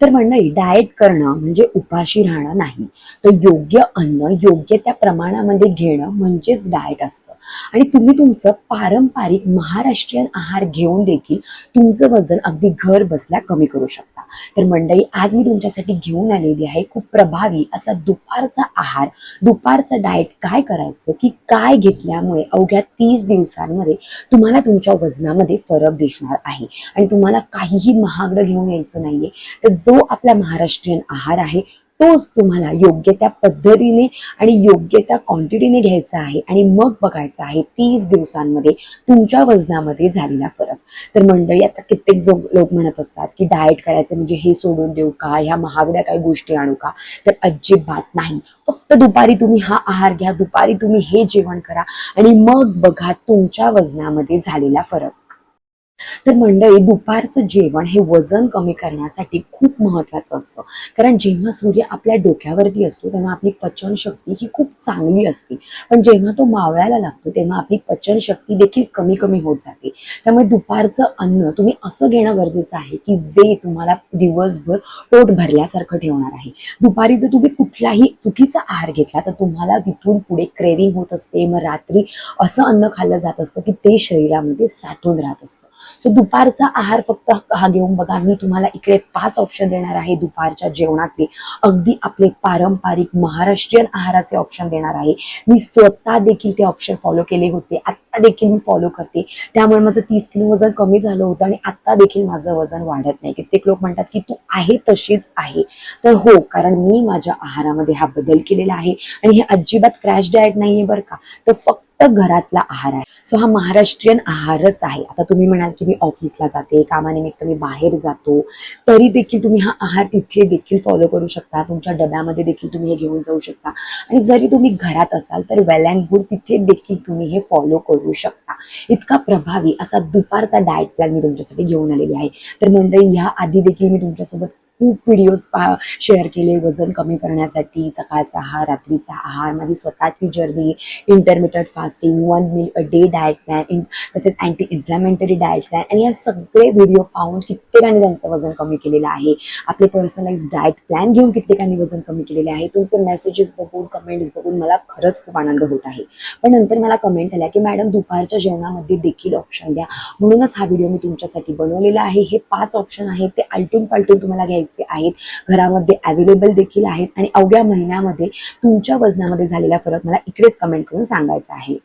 तर मंडळी, डाएट करणं म्हणजे उपाशी राहणं नाही, तर योग्य अन्न योग्य त्या प्रमाणामध्ये घेणं म्हणजेच डाएट असतं. आणि तुम्ही तुमचं पारंपरिक महाराष्ट्रीयन आहार घेऊन देखील तुमचं वजन अगदी घर बसल्या कमी करू शकता. तर मंडळी, आज मी तुमच्यासाठी घेऊन आलेली आहे खूप प्रभावी असा दुपारचा आहार. दुपारचं डाएट काय करायचं, की काय घेतल्यामुळे अवघ्या 30 दिवसांमध्ये तुम्हाला तुमच्या वजनामध्ये फरक दिसणार आहे. आणि तुम्हाला काहीही महागडं घेऊन यायचं नाहीये, तर जो आपला महाराष्ट्रीयन आहार आहे तोच तुम्हाला योग्य त्या पद्धतीने आणि योग्य त्या क्वांटिटीने घ्यायचा आहे. आणि मग बघायचं आहे 30 दिवसांमध्ये तुमच्या वजनामध्ये झालेला फरक. तर मंडळी, आता कित्येक लोक म्हणत असतात की डाएट करायचं म्हणजे हे सोडून देऊ का, ह्या महागड्या काही गोष्टी आणू का. तर अजिबात नाही. फक्त दुपारी तुम्ही हा आहार घ्या, दुपारी तुम्ही हे जेवण करा आणि मग बघा तुमच्या वजनामध्ये झालेला फरक. तर मंडळी, दुपारचं जेवण हे वजन कमी करण्यासाठी खूप महत्वाचं असतं. कारण जेव्हा सूर्य आपल्या डोक्यावरती असतो तेव्हा आपली पचनशक्ती ही खूप चांगली असते, पण जेव्हा तो मावळायला लागतो तेव्हा आपली पचनशक्ती देखील कमी कमी होत जाते. त्यामुळे दुपारचं अन्न तुम्ही असं घेणं गरजेचं आहे की जे तुम्हाला दिवसभर पोट भरल्यासारखं ठेवणार आहे. दुपारी जर तुम्ही कुठलाही चुकीचा आहार घेतला तर तुम्हाला तिथून पुढे क्रेविंग होत असते. मग रात्री असं अन्न खाल्लं जात असतं की ते शरीरामध्ये साठून राहत असतं. सो दुपारचा आहार फक्त हा घेऊन बघा. मी तुम्हाला इकडे 5 ऑप्शन देणार आहे दुपारच्या जेवणातले. अगदी आपले पारंपरिक महाराष्ट्रीयन आहाराचे ऑप्शन देणार आहे. मी स्वतः देखील ते ऑप्शन फॉलो केले होते, आता देखील मी फॉलो करते. त्यामुळे माझं 30 किलो वजन कमी झालं होतं आणि आता देखील माझं वजन वाढत नाही. कित्येक लोक म्हणतात की तू आहे तशीच आहे. तर हो, कारण मी माझ्या आहारामध्ये हा बदल केलेला आहे. आणि हे अजिबात क्रॅश डाएट नाहीये बरं का, तर फक्त घरातला आहार आहे. सो हा महाराष्ट्रीयन आहारच आहे. आता तुम्ही म्हणाल की मी ऑफिसला जाते, कामानिमित्त मी बाहेर जातो, तरी देखील तुम्ही हा आहार तिथे देखील फॉलो करू शकता. तुमच्या डब्यामध्ये देखील तुम्ही हे घेऊन जाऊ शकता. आणि जरी तुम्ही घरात असाल तर वेल अँड गुड, तिथे देखील तुम्ही हे फॉलो करू शकता. इतका प्रभावी असा दुपारचा डाएट प्लॅन मी तुमच्यासाठी घेऊन आलेली आहे. तर मंडळी, या आधी देखील मी तुमच्यासोबत खूप व्हिडिओज शेअर केले वजन कमी करण्यासाठी. सकाळचा आहार, रात्रीचा आहार, माझी स्वतःची journey, intermittent fasting, 1 meal a day diet plan, तसेच अँटी इन्फ्लॅमेटरी डाएट प्लॅन. आणि या सगळे व्हिडिओ पाहून कित्येकांनी त्यांचं वजन कमी केलेलं आहे. आपले पर्सनलाइज डाएट प्लॅन घेऊन कित्येकांनी वजन कमी केलेले आहे. तुमचे मेसेजेस बघून, कमेंट्स बघून मला खरंच खूप आनंद होत आहे. पण नंतर मला कमेंट आल्या की मॅडम, दुपारच्या जेवणामध्ये देखील ऑप्शन द्या. म्हणूनच हा व्हिडिओ मी तुमच्यासाठी बनवलेला आहे. हे 5 ऑप्शन आहेत, ते आलटून पालटून तुम्हाला घ्यायचे आहेत. घरामध्ये अवेलेबल देखील आहेत. आणि अवघ्या महिन्यामध्ये तुमच्या वजनामध्ये झालेला फरक मला इकडेच कमेंट करून सांगायचा आहे.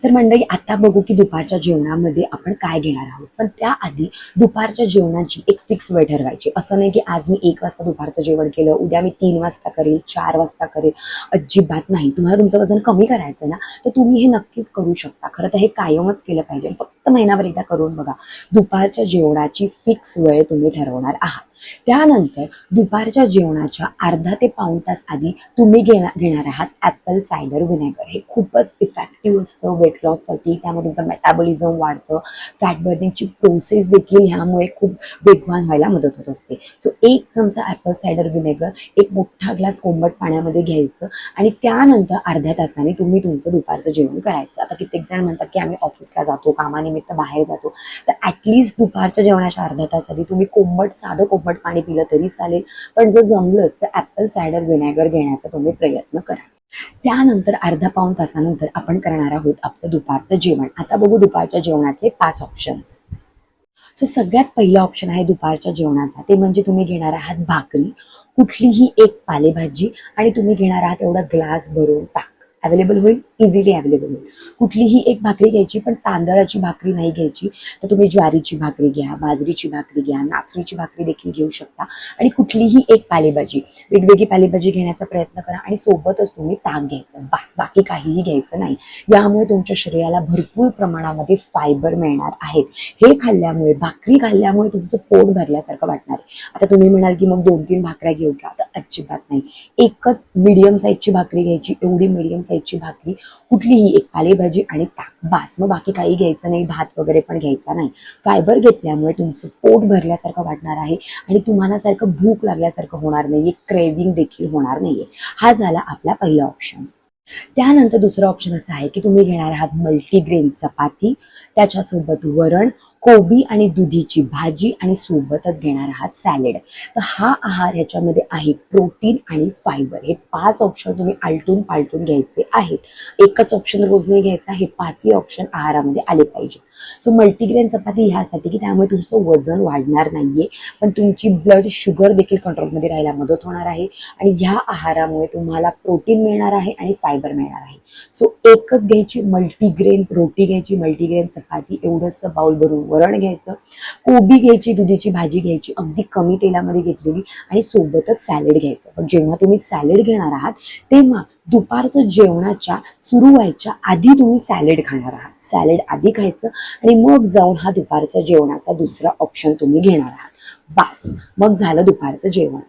तर मंडळी, आता बघू की दुपारच्या जेवणामध्ये आपण काय घेणार आहोत. पण त्याआधी दुपारच्या जेवणाची एक फिक्स वेळ ठरवायची. असं नाही की आज मी 1 वाजता दुपारचं जेवण केलं, उद्या मी 3 वाजता करेल, 4 वाजता करेल. अजिबात नाही. तुम्हाला तुमचं वजन कमी करायचं ना, तर तुम्ही हे नक्कीच करू शकता. खरं तर हे कायमच केलं पाहिजे. फक्त महिनाभर एकदा करून बघा. दुपारच्या जेवणाची फिक्स वेळ तुम्ही ठरवणार आहात. त्यानंतर दुपारच्या जेवणाच्या अर्धा ते पाऊण तास आधी तुम्ही घेणार आहात ऍपल सायडर व्हिनेगर. हे खूपच इफेक्टिव्ह असतं वेट लॉससाठी. त्यामुळे तुमचं मेटाबॉलिझम वाढतं. फॅट बर्निंगची प्रोसेस देखील ह्यामुळे खूप वेगवान व्हायला मदत होत असते. सो 1 चमचा ऍपल सायडर व्हिनेगर 1 मोठा ग्लास कोमट पाण्यामध्ये घ्यायचं आणि त्यानंतर अर्ध्या तासाने तुम्ही तुमचं दुपारचं जेवण करायचं. आता कित्येक जण म्हणतात की आम्ही ऑफिसला जातो, कामानिमित्त बाहेर जातो, तर ऍटलिस्ट दुपारच्या जेवणाच्या अर्धा तास आधी तुम्ही साधं कोमट पाणी पिलं तरी चालेल. पण जर जमलंच तर ऍपल सायडर व्हिनेगर घेण्याचा तुम्ही प्रयत्न करा. त्यानंतर अर्धा पाऊण तासानंतर आपण करणार आहोत आपलं दुपारचं जेवण. आता बघू दुपारच्या जेवणातले 5 ऑप्शन्स. सो सगळ्यात पहिला ऑप्शन आहे दुपारच्या जेवणाचा, ते म्हणजे तुम्ही घेणार आहात भाकरी, कुठलीही एक पालेभाजी आणि तुम्ही घेणार आहात एवढा ग्लास भरून ताक. अवेलेबल होईल, इझिली अवेलेबल होईल. कुठलीही एक भाकरी घ्यायची, पण तांदळाची भाकरी नाही घ्यायची. तर तुम्ही ज्वारीची भाकरी घ्या, बाजरीची भाकरी घ्या, नाचणीची भाकरी देखील घेऊ शकता. आणि कुठलीही एक पालेभाजी, वेगवेगळी पालेभाजी घेण्याचा प्रयत्न करा आणि सोबतच तुम्ही ताक घ्यायचं. बस, बाकी काहीही घ्यायचं नाही. यामुळे तुमच्या शरीराला भरपूर प्रमाणामध्ये फायबर मिळणार आहेत. हे खाल्ल्यामुळे, भाकरी खाल्ल्यामुळे तुमचं पोट भरल्यासारखं वाटणार आहे. आता तुम्ही म्हणाल की मग 2-3 भाकऱ्या घेऊ का, तर अजिबात नाही. एकच मीडियम साईजची भाकरी घ्यायची. एवढी मीडियम साईजची भाकरी, कुठलीही एक पालेभाजी आणि ताक, बास. मग बाकी काही घ्यायचं नाही, भात वगैरे पण घ्यायचा नाही. फायबर घेतल्यामुळे तुमचं पोट भरल्यासारखं वाटणार आहे आणि तुम्हाला सारखं भूक लागल्यासारखं होणार नाहीये, क्रेविंग देखील होणार नाहीये. हा झाला आपला पहिला ऑप्शन. त्यानंतर दुसरा ऑप्शन असा आहे की तुम्ही घेणार आहात मल्टीग्रेन चपाती, त्याच्यासोबत वरण, कोबी आणि दुधीची भाजी आणि सोबतच घेणार आहात सॅलेड. तर हा आहार ह्याच्यामध्ये आहे प्रोटीन आणि फायबर. हे 5 ऑप्शन तुम्ही आलटून पालटून घ्यायचे आहेत. एकच ऑप्शन रोज नाही घ्यायचा, हे 5ही ऑप्शन आहारामध्ये आले पाहिजे. सो मल्टीग्रेन चपाती ह्यासाठी की त्यामुळे तुमचं वजन वाढणार नाहीये, पण तुमची ब्लड शुगर देखील कंट्रोलमध्ये राहायला मदत होणार आहे आणि ह्या आहारामुळे तुम्हाला प्रोटीन मिळणार आहे आणि फायबर मिळणार आहे. सो एकच घ्यायची मल्टीग्रेन रोटी घ्यायची, मल्टीग्रेन चपाती, एवढंच बाउल भरून वरण घ्यायचं, कोबी घ्यायची, दुधीची भाजी घ्यायची अगदी कमी तेलामध्ये घेतलेली आणि सोबतच सॅलेड घ्यायचं. पण जेव्हा तुम्ही सॅलेड घेणार आहात तेव्हा दुपारचं जेवणाच्या सुरू व्हायच्या आधी तुम्ही सॅलेड खाणार आहात. सॅलेड आधी खायचं आणि मग जाऊन हा दुपारच्या जेवणाचा दुसरा ऑप्शन तुम्ही घेणार आहात. बास, मग झालं दुपारचं जेवण.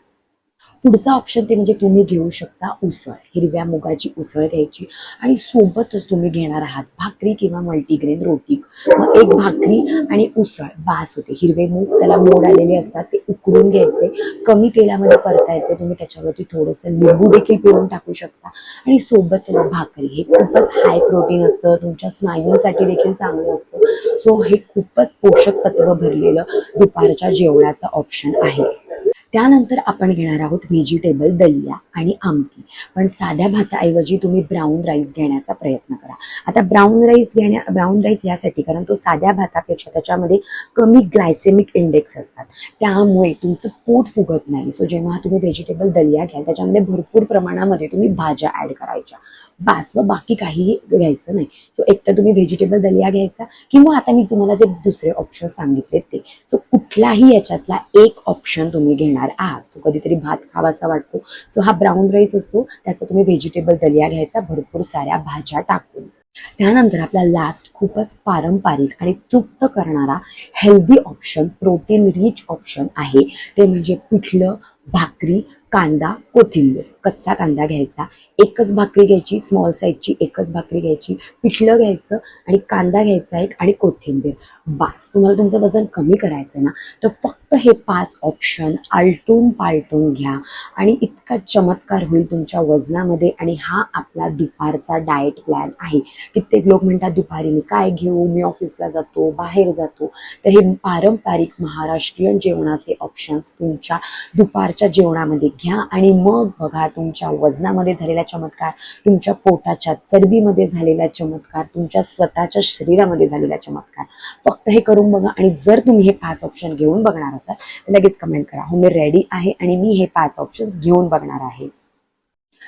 पुढचा ऑप्शन ते म्हणजे तुम्ही घेऊ शकता उसळ. हिरव्या मुगाची उसळ घ्यायची आणि सोबतच तुम्ही घेणार आहात भाकरी किंवा मल्टीग्रेन रोटी. मग एक भाकरी आणि उसळ बास होते. हिरवे मूग त्याला मोड आलेले असतात, ते उकडून घ्यायचे, कमी तेलामध्ये परतायचे. तुम्ही त्याच्यावरती थोडंसं लिंबू देखील पिळून टाकू शकता आणि सोबतच भाकरी. हे खूपच हाय प्रोटीन असतं, तुमच्या स्नायूंसाठी देखील चांगलं असतं. सो हे खूपच पोषक तत्व भरलेलं दुपारच्या जेवणाचं ऑप्शन आहे. त्यानंतर आपण घेणार आहोत व्हेजिटेबल दलिया आणि आमटी. पण साध्या भाताऐवजी तुम्ही ब्राऊन राईस घेण्याचा प्रयत्न करा. आता ब्राऊन राईस यासाठी कारण तो साध्या भातापेक्षा त्याच्यामध्ये कमी ग्लायसेमिक इंडेक्स असतात, त्यामुळे तुमचं पोट फुगत नाही. सो जेव्हा तुम्ही व्हेजिटेबल दलिया घ्याल त्याच्यामध्ये भरपूर प्रमाणामध्ये तुम्ही भाज्या ऍड करायच्या, बास, व बाकी काहीही घ्यायचं नाही. सो एकतर तुम्ही व्हेजिटेबल दलिया घ्यायचा किंवा आता मी तुम्हाला जे दुसरे ऑप्शन सांगितले ते. सो कुठलाही याच्यातला एक ऑप्शन तुम्ही घेणार आहात. सो कधीतरी भात खावासा वाटतो, सो हा ब्राऊन राईस असतो, त्याचा तुम्ही व्हेजिटेबल दलिया घ्यायचा भरपूर साऱ्या भाज्या टाकून. त्यानंतर आपला लास्ट खूपच पारंपरिक आणि तृप्त करणारा healthy option, protein rich option आहे, ते म्हणजे पिठलं, भाकरी, कांदा, कोथिंबीर. कच्चा कांदा घ्यायचा, एकच भाकरी घ्यायची, स्मॉल साईजची एकच भाकरी घ्यायची, पिठलं घ्यायचं आणि कांदा घ्यायचा एक आणि कोथिंबीर. बास. तुम्हाला तुमचं वजन कमी करायचं ना, तर फक्त हे 5 ऑप्शन आलटून पालटून घ्या आणि इतका चमत्कार होईल तुमच्या वजनामध्ये. आणि हा आपला दुपारचा डाएट प्लॅन आहे. कित्येक लोक म्हणतात दुपारी मी काय घेऊ, मी ऑफिसला जातो, बाहेर जातो. तर हे पारंपरिक महाराष्ट्रीयन जेवणाचे ऑप्शन्स तुमच्या दुपारच्या जेवणामध्ये घ्या आणि मग बघा तुमच्या वजनामध्ये झालेला चमत्कार, तुमच्या पोटाच्या चरबीमध्ये झालेला चमत्कार, तुमच्या स्वतःच्या शरीरामध्ये झालेला चमत्कार. फक्त हे करून बघा आणि जर तुम्ही हे 5 ऑप्शन घेऊन बघणार असाल तर लगेच कमेंट करा, हो मी रेडी आहे आणि मी हे 5 ऑप्शन्स घेऊन बघणार आहे.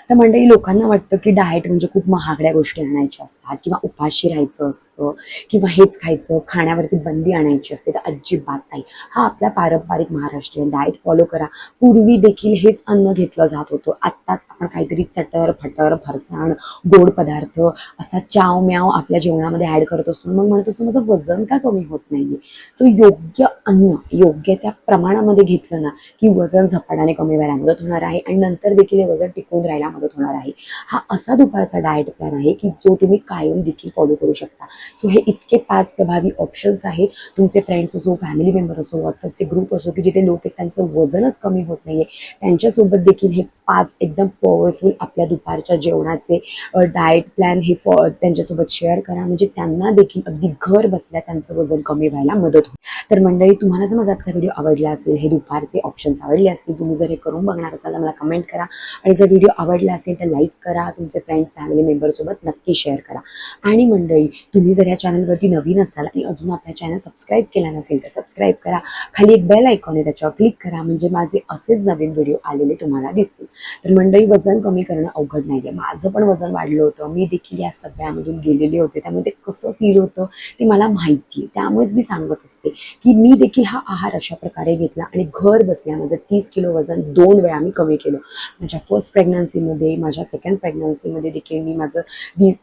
तर मंडळी, लोकांना वाटतं की डाएट म्हणजे खूप महागड्या गोष्टी आणायच्या असतात किंवा उपाशी राहायचं असतं किंवा हेच खायचं, खाण्यावरती बंदी आणायची असते. तर अजिबात नाही. हा आपला पारंपरिक महाराष्ट्रीयन डाएट फॉलो करा. पूर्वी देखील हेच अन्न घेतलं जात होतं. आत्ताच आपण काहीतरी चटर फटर फरसाण गोड पदार्थ असा चाव म्याव आपल्या जेवणामध्ये ऍड करत असतो. मग म्हणत असतो माझं वजन का कमी होत नाहीये. सो योग्य अन्न योग्य त्या प्रमाणामध्ये घेतलं ना की वजन झपाट्याने कमी व्हायला मदत होणार आहे आणि नंतर देखील हे वजन टिकून राहायला मदत होणार आहे. हा असा दुपारचा डाएट प्लॅन आहे की जो तुम्ही कायम देखील फॉलो करू शकता. सो हे इतके 5 प्रभावी ऑप्शन्स आहेत. तुमचे फ्रेंड्स असो, फॅमिली मेंबर असो, व्हॉट्सअपचे ग्रुप असो की जिथे लोक आहेत त्यांचं वजनच कमी होत नाहीये, त्यांच्यासोबत देखील हे 5 एकदम पॉवरफुल आपल्या दुपारच्या जेवणाचे डाएट प्लॅन हे त्यांच्यासोबत शेअर करा. म्हणजे त्यांना देखील अगदी घर बसल्या त्यांचं वजन कमी व्हायला मदत होईल. तर मंडळी, तुम्हाला जर माझा आजचा व्हिडिओ आवडला असेल, हे दुपारचे ऑप्शन्स आवडले असतील, तुम्ही जर हे करून बघणार असाल तर मला कमेंट करा आणि जर व्हिडिओ आवडला असेल तर लाईक करा, तुमचे फ्रेंड्स फॅमिली मेंबरसोबत नक्की शेअर करा. आणि मंडळी, तुम्ही जर या चॅनलवरती नवीन असाल आणि अजून आपल्या चॅनल सबस्क्राईब केला नसेल तर सबस्क्राईब करा. खाली एक बेल आयकॉन आहे, त्याच्यावर क्लिक करा म्हणजे माझे असेच नवीन व्हिडिओ आलेले तुम्हाला दिसतील. तर मंडळी, वजन कमी करणं अवघड नाहीये. माझं पण वजन वाढलं होतं, मी देखील या सगळ्यामधून गेलेले होते, त्यामुळे ते कसं फील होतं ते मला माहिती आहे. त्यामुळेच मी सांगत असते की मी देखील हा आहार अशा प्रकारे घेतला आणि घर बसल्या माझं 30 किलो वजन 2 वेळा मी कमी केलं. माझ्या फर्स्ट प्रेग्नन्सीमध्ये, माझ्या सेकंड प्रेग्नन्सीमध्ये देखील मी माझं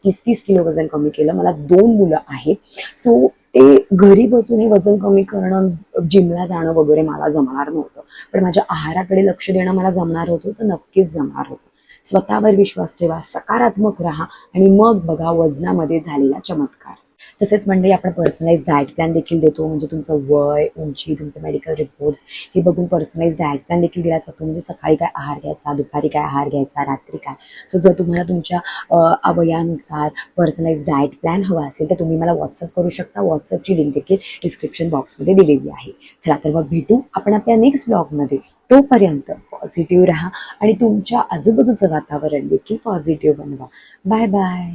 30 किलो वजन कमी केलं. मला 2 मुलं आहेत. सो ते घरी बसून हे वजन कमी करणं, जिमला जाणं वगैरे मला जमणार नव्हतं, पण माझ्या आहाराकडे लक्ष देणं मला जमणार होतं, तर नक्कीच जमणार होतं. स्वतःवर विश्वास ठेवा, सकारात्मक राहा आणि मग बघा वजनामध्ये झालेला चमत्कार. तसेच मंडळी आपण पर्सनलाइज डाएट प्लॅन देखील देतो, म्हणजे तुमचं वय, उंची, तुमचे मेडिकल रिपोर्ट्स हे बघून पर्सनलाइज डाएट प्लॅन देखील दिला जातो. म्हणजे सकाळी काय आहार घ्यायचा, दुपारी काय आहार घ्यायचा, रात्री काय. सो जर तुम्हाला तुमच्या अवयानुसार पर्सनलाइज डाएट प्लॅन हवा असेल तर तुम्ही मला व्हॉट्सअप करू शकता. व्हॉट्सअपची लिंक देखील डिस्क्रिप्शन बॉक्समध्ये दिलेली आहे. चला तर मग भेटू आपण आपल्या नेक्स्ट ब्लॉगमध्ये. तोपर्यंत पॉझिटिव्ह राहा आणि तुमच्या आजूबाजूचं वातावरण देखील पॉझिटिव्ह बनवा. Bye bye.